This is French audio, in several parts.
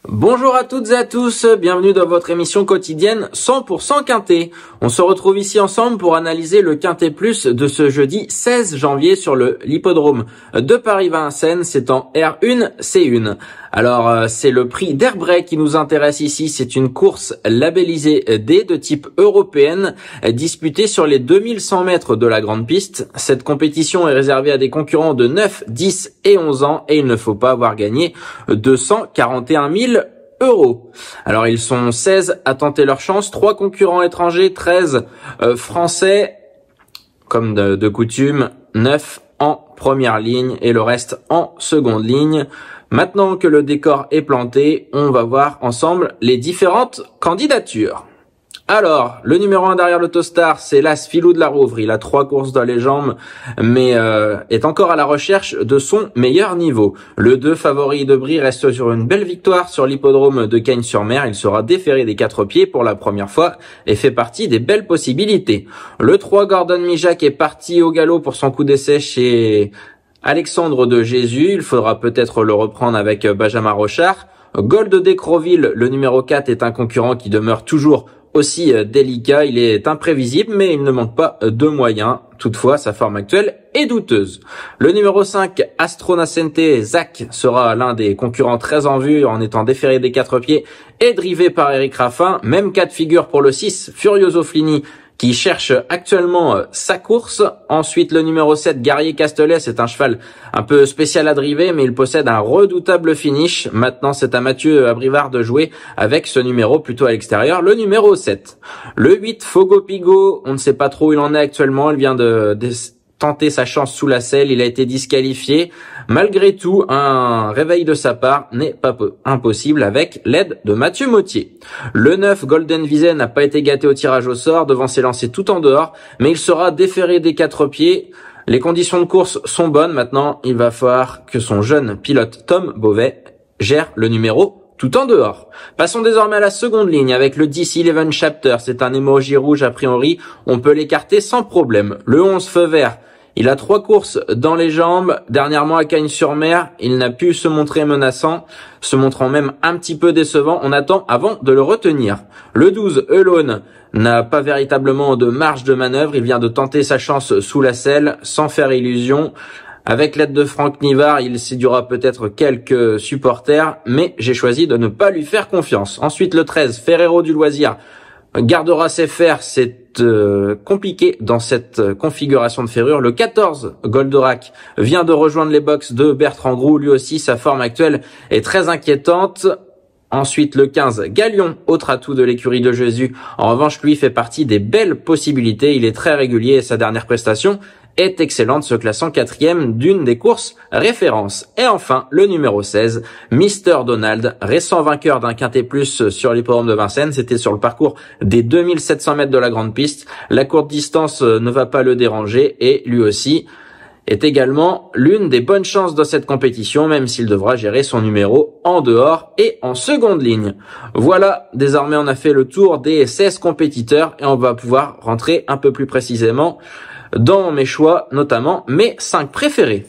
Bonjour à toutes et à tous, bienvenue dans votre émission quotidienne 100% Quintet. On se retrouve ici ensemble pour analyser le Quintet Plus de ce jeudi 16 janvier sur l'hippodrome de Paris-Vincennes, c'est en R1, C1. Alors c'est le prix d'Airbray qui nous intéresse ici, c'est une course labellisée D de type européenne disputée sur les 2100 mètres de la grande piste. Cette compétition est réservée à des concurrents de 9, 10 et 11 ans et il ne faut pas avoir gagné 241 000 €. Alors ils sont 16 à tenter leur chance, 3 concurrents étrangers, 13 français comme de coutume, 9 en première ligne et le reste en seconde ligne. Maintenant que le décor est planté, on va voir ensemble les différentes candidatures. Alors, le numéro 1 derrière l'Autostar, c'est l'As Filou de la Rouvre. Il a 3 courses dans les jambes, mais est encore à la recherche de son meilleur niveau. Le 2 favori de Brie reste sur une belle victoire sur l'hippodrome de Cagnes-sur-Mer. Il sera déféré des 4 pieds pour la première fois et fait partie des belles possibilités. Le 3 Gordon Mijac est parti au galop pour son coup d'essai chez Alexandre de Jésus. Il faudra peut-être le reprendre avec Benjamin Rochard. Gold d'Écroville, le numéro 4, est un concurrent qui demeure toujours aussi délicat, il est imprévisible mais il ne manque pas de moyens. Toutefois, sa forme actuelle est douteuse. Le numéro 5, Astronacente Zach, sera l'un des concurrents très en vue en étant déféré des 4 pieds et drivé par Eric Raffin. Même cas de figure pour le 6, Furioso Flini, qui cherche actuellement sa course. Ensuite, le numéro 7, Guerrier Castellet, c'est un cheval un peu spécial à driver, mais il possède un redoutable finish. Maintenant, c'est à Mathieu Abrivard de jouer avec ce numéro plutôt à l'extérieur. Le numéro 7. Le 8, Fogo Pigo, on ne sait pas trop où il en est actuellement. Il vient de tenter sa chance sous la selle, il a été disqualifié. Malgré tout, un réveil de sa part n'est pas impossible avec l'aide de Mathieu Mottier. Le 9, Golden Visay, n'a pas été gâté au tirage au sort, devant s'élancer tout en dehors, mais il sera déféré des 4 pieds. Les conditions de course sont bonnes, maintenant il va falloir que son jeune pilote Tom Beauvais gère le numéro tout en dehors. Passons désormais à la seconde ligne avec le 10 Eleven Chapter. C'est un emoji rouge a priori. On peut l'écarter sans problème. Le 11 Feu Vert. Il a 3 courses dans les jambes. Dernièrement à Cagnes-sur-Mer, il n'a pu se montrer menaçant, se montrant même un petit peu décevant. On attend avant de le retenir. Le 12 Elone n'a pas véritablement de marge de manœuvre. Il vient de tenter sa chance sous la selle sans faire illusion. Avec l'aide de Franck Nivard, il séduira peut-être quelques supporters, mais j'ai choisi de ne pas lui faire confiance. Ensuite, le 13, Ferrero du Loisir, gardera ses fers, c'est compliqué dans cette configuration de ferrure. Le 14, Goldorak, vient de rejoindre les box de Bertrand Groux. Lui aussi, sa forme actuelle est très inquiétante. Ensuite, le 15, Galion, autre atout de l'écurie de Jésus. En revanche, lui fait partie des belles possibilités. Il est très régulier et sa dernière prestation est excellente, se classant 4e d'une des courses références. Et enfin, le numéro 16, Mr. Donald, récent vainqueur d'un Quintet Plus sur l'hippodrome de Vincennes. C'était sur le parcours des 2700 mètres de la grande piste. La courte distance ne va pas le déranger et lui aussi est également l'une des bonnes chances de cette compétition, même s'il devra gérer son numéro en dehors et en seconde ligne. Voilà, désormais on a fait le tour des 16 compétiteurs et on va pouvoir rentrer un peu plus précisément dans mes choix, notamment mes 5 préférés.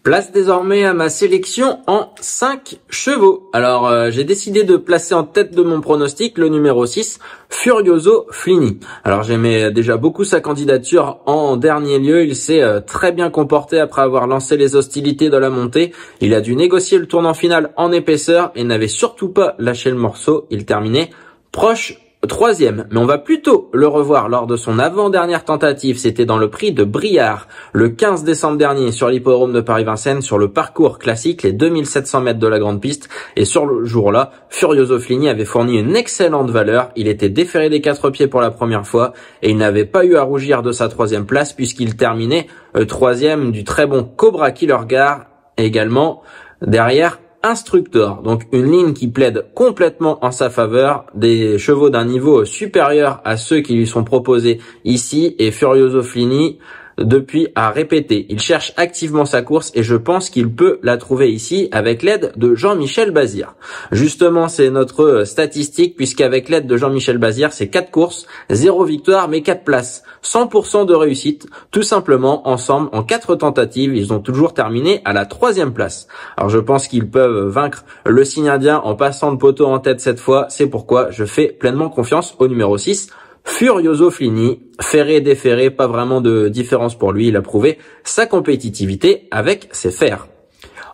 Place désormais à ma sélection en 5 chevaux. Alors, j'ai décidé de placer en tête de mon pronostic le numéro 6, Furioso Flini. Alors, j'aimais déjà beaucoup sa candidature en dernier lieu. Il s'est très bien comporté après avoir lancé les hostilités de la montée. Il a dû négocier le tournant final en épaisseur et n'avait surtout pas lâché le morceau. Il terminait proche 3e, mais on va plutôt le revoir lors de son avant-dernière tentative. C'était dans le prix de Briard, le 15 décembre dernier, sur l'hippodrome de Paris-Vincennes, sur le parcours classique, les 2700 mètres de la grande piste. Et sur le jour-là, Furioso Flini avait fourni une excellente valeur. Il était déféré des 4 pieds pour la première fois et il n'avait pas eu à rougir de sa 3e place puisqu'il terminait 3e du très bon Cobra Killer Gare, également derrière Instructor. Donc une ligne qui plaide complètement en sa faveur, des chevaux d'un niveau supérieur à ceux qui lui sont proposés ici, et Furioso Flini depuis à répéter. Il cherche activement sa course et je pense qu'il peut la trouver ici avec l'aide de Jean-Michel Bazir. Justement, c'est notre statistique puisqu'avec l'aide de Jean-Michel Bazir, c'est 4 courses, 0 victoire mais 4 places. 100% de réussite, tout simplement, ensemble, en 4 tentatives, ils ont toujours terminé à la 3e place. Alors je pense qu'ils peuvent vaincre le signe indien en passant le poteau en tête cette fois, c'est pourquoi je fais pleinement confiance au numéro 6, Furioso Flini. Ferré, déferré, pas vraiment de différence pour lui, il a prouvé sa compétitivité avec ses fers.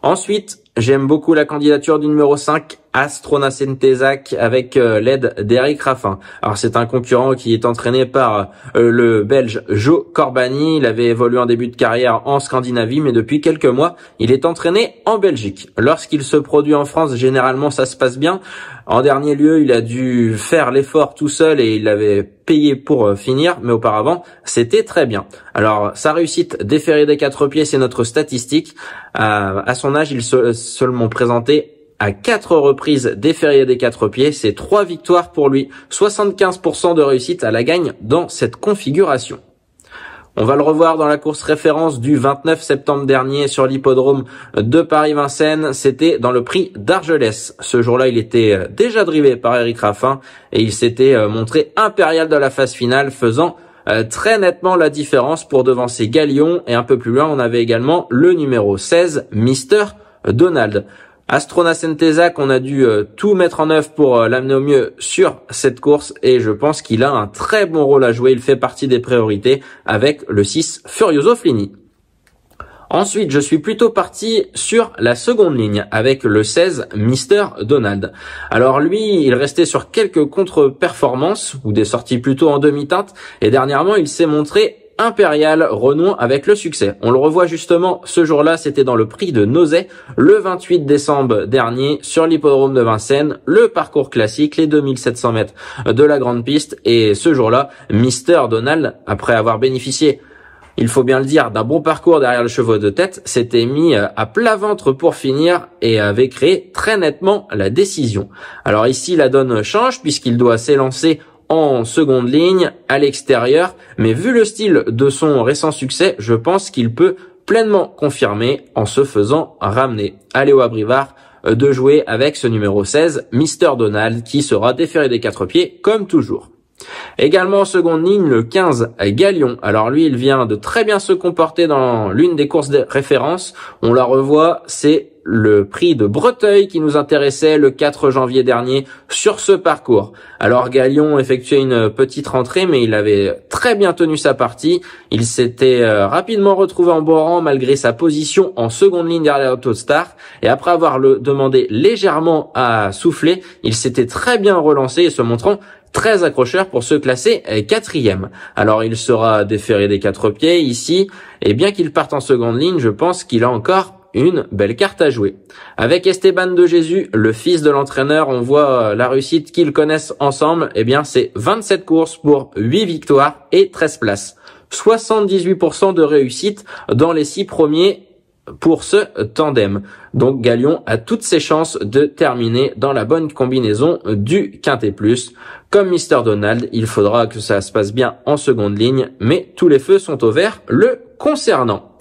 Ensuite, j'aime beaucoup la candidature du numéro 5, Astrona Sentesac, avec l'aide d'Eric Raffin. Alors c'est un concurrent qui est entraîné par le Belge Joe Corbani. Il avait évolué en début de carrière en Scandinavie, mais depuis quelques mois, il est entraîné en Belgique. Lorsqu'il se produit en France, généralement ça se passe bien. En dernier lieu, il a dû faire l'effort tout seul et il avait payé pour finir, mais auparavant, c'était très bien. Alors, sa réussite déférée des 4 pieds, c'est notre statistique. À son âge, il s'est seulement présenté à 4 reprises déféré des 4 pieds, c'est 3 victoires pour lui, 75% de réussite à la gagne dans cette configuration. On va le revoir dans la course référence du 29 septembre dernier sur l'hippodrome de Paris-Vincennes. C'était dans le prix d'Argelès. Ce jour-là, il était déjà drivé par Eric Raffin et il s'était montré impérial dans la phase finale, faisant très nettement la différence pour devancer Galion. Et un peu plus loin, on avait également le numéro 16, Mr. Donald. Astrona Sentesac, on a dû tout mettre en œuvre pour l'amener au mieux sur cette course et je pense qu'il a un très bon rôle à jouer. Il fait partie des priorités avec le 6 Furioso Flini. Ensuite, je suis plutôt parti sur la seconde ligne avec le 16 Mr. Donald. Alors lui, il restait sur quelques contre-performances ou des sorties plutôt en demi-teinte et dernièrement, il s'est montré impérial, renouant avec le succès. On le revoit justement ce jour-là, c'était dans le prix de Nozay, le 28 décembre dernier, sur l'hippodrome de Vincennes, le parcours classique, les 2700 mètres de la grande piste. Et ce jour-là, Mr. Donald, après avoir bénéficié, il faut bien le dire, d'un bon parcours derrière le chevaux de tête, s'était mis à plat ventre pour finir et avait créé très nettement la décision. Alors ici, la donne change puisqu'il doit s'élancer en seconde ligne, à l'extérieur, mais vu le style de son récent succès, je pense qu'il peut pleinement confirmer en se faisant ramener. À Léo Abrivard de jouer avec ce numéro 16, Mr. Donald, qui sera déféré des 4 pieds, comme toujours. Également en seconde ligne, le 15 Galion. Alors lui, il vient de très bien se comporter dans l'une des courses de référence. On la revoit, c'est le prix de Breteuil qui nous intéressait le 4 janvier dernier sur ce parcours. Alors Galion effectuait une petite rentrée, mais il avait très bien tenu sa partie. Il s'était rapidement retrouvé en bon rang malgré sa position en seconde ligne derrière Autostar. Et après avoir demandé légèrement à souffler, il s'était très bien relancé et se montrant très accrocheur pour se classer 4e. Alors il sera déféré des 4 pieds ici, et bien qu'il parte en seconde ligne, je pense qu'il a encore une belle carte à jouer. Avec Esteban de Jésus, le fils de l'entraîneur, on voit la réussite qu'ils connaissent ensemble. Eh bien, c'est 27 courses pour 8 victoires et 13 places. 78% de réussite dans les 6 premiers pour ce tandem. Donc Galion a toutes ses chances de terminer dans la bonne combinaison du Quintet Plus. Comme Mr. Donald, il faudra que ça se passe bien en seconde ligne, mais tous les feux sont au vert le concernant.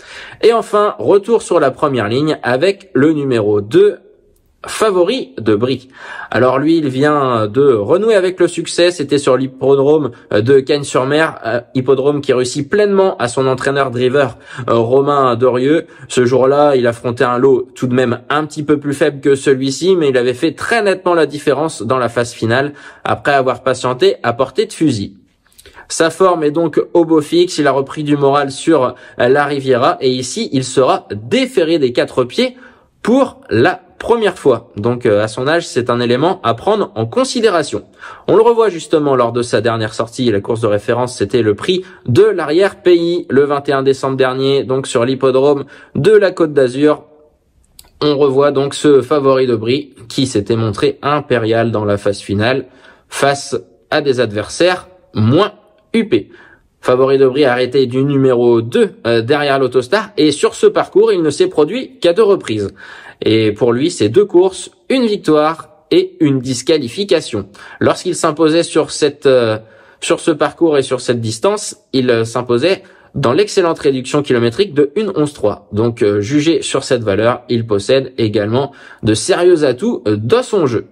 Et enfin, retour sur la première ligne avec le numéro 2, Favori de Brie. Alors lui, il vient de renouer avec le succès. C'était sur l'hippodrome de Cagnes-sur-Mer, hippodrome qui réussit pleinement à son entraîneur driver Romain Dorieux. Ce jour-là, il affrontait un lot tout de même un petit peu plus faible que celui-ci, mais il avait fait très nettement la différence dans la phase finale après avoir patienté à portée de fusil. Sa forme est donc au beau fixe, il a repris du moral sur la Riviera et ici, il sera déféré des 4 pieds pour la première fois. Donc à son âge, c'est un élément à prendre en considération. On le revoit justement lors de sa dernière sortie, la course de référence, c'était le prix de l'arrière-pays le 21 décembre dernier, donc sur l'hippodrome de la Côte d'Azur. On revoit donc ce Favori de Brie qui s'était montré impérial dans la phase finale face à des adversaires moins huppés. Favori de Brie arrêté du numéro 2 derrière l'Autostar et sur ce parcours, il ne s'est produit qu'à 2 reprises. Et pour lui, c'est 2 courses, une victoire et une disqualification. Lorsqu'il s'imposait sur ce parcours et sur cette distance, il s'imposait dans l'excellente réduction kilométrique de 1,11,3. Donc jugé sur cette valeur, il possède également de sérieux atouts dans son jeu.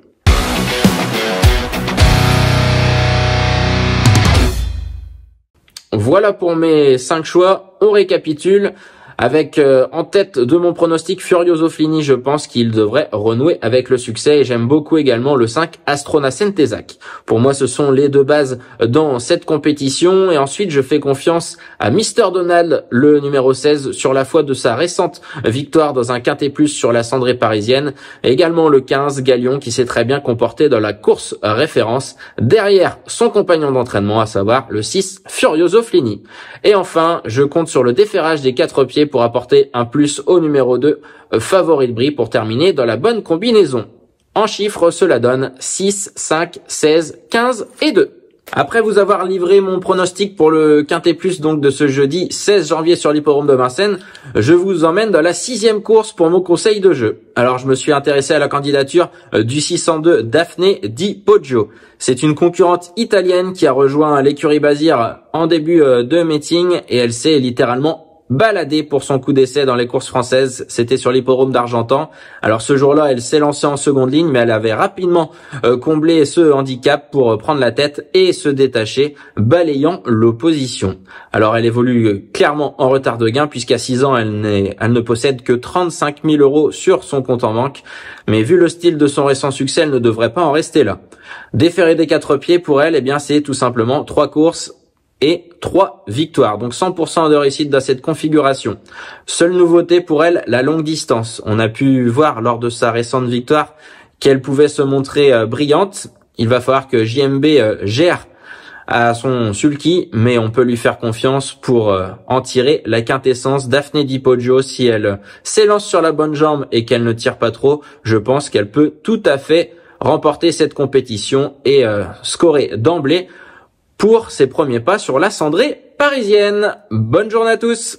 Voilà pour mes 5 choix. On récapitule. Avec en tête de mon pronostic Furioso Flini, je pense qu'il devrait renouer avec le succès et j'aime beaucoup également le 5 Astrona Sentesac. Pour moi, ce sont les deux bases dans cette compétition et ensuite je fais confiance à Mr Donald, le numéro 16, sur la foi de sa récente victoire dans un quintet plus sur la cendrée parisienne et également le 15 Galion qui s'est très bien comporté dans la course référence derrière son compagnon d'entraînement, à savoir le 6 Furioso Flini. Et enfin, je compte sur le déferrage des 4 pieds pour apporter un plus au numéro 2, Favori de Brie, pour terminer dans la bonne combinaison. En chiffres, cela donne 6, 5, 16, 15 et 2. Après vous avoir livré mon pronostic pour le Quintet Plus donc de ce jeudi 16 janvier sur l'hippodrome de Vincennes, je vous emmène dans la 6e course pour mon conseil de jeu. Alors je me suis intéressé à la candidature du 602 Daphné Di Poggio. C'est une concurrente italienne qui a rejoint l'écurie Bazir en début de meeting et elle s'est littéralement baladée pour son coup d'essai dans les courses françaises. C'était sur l'hippodrome d'Argentan. Alors ce jour-là, elle s'est lancée en seconde ligne, mais elle avait rapidement comblé ce handicap pour prendre la tête et se détacher, balayant l'opposition. Alors elle évolue clairement en retard de gain, puisqu'à 6 ans, elle ne possède que 35 000 € sur son compte en banque. Mais vu le style de son récent succès, elle ne devrait pas en rester là. Déféré des 4 pieds pour elle, eh bien c'est tout simplement 3 courses et 3 victoires, donc 100% de réussite dans cette configuration. Seule nouveauté pour elle, la longue distance. On a pu voir lors de sa récente victoire qu'elle pouvait se montrer brillante. Il va falloir que JMB gère à son sulky, mais on peut lui faire confiance pour en tirer la quintessence. Daphné Di Poggio, si elle s'élance sur la bonne jambe et qu'elle ne tire pas trop, je pense qu'elle peut tout à fait remporter cette compétition et scorer d'emblée pour ses premiers pas sur la cendrée parisienne. Bonne journée à tous!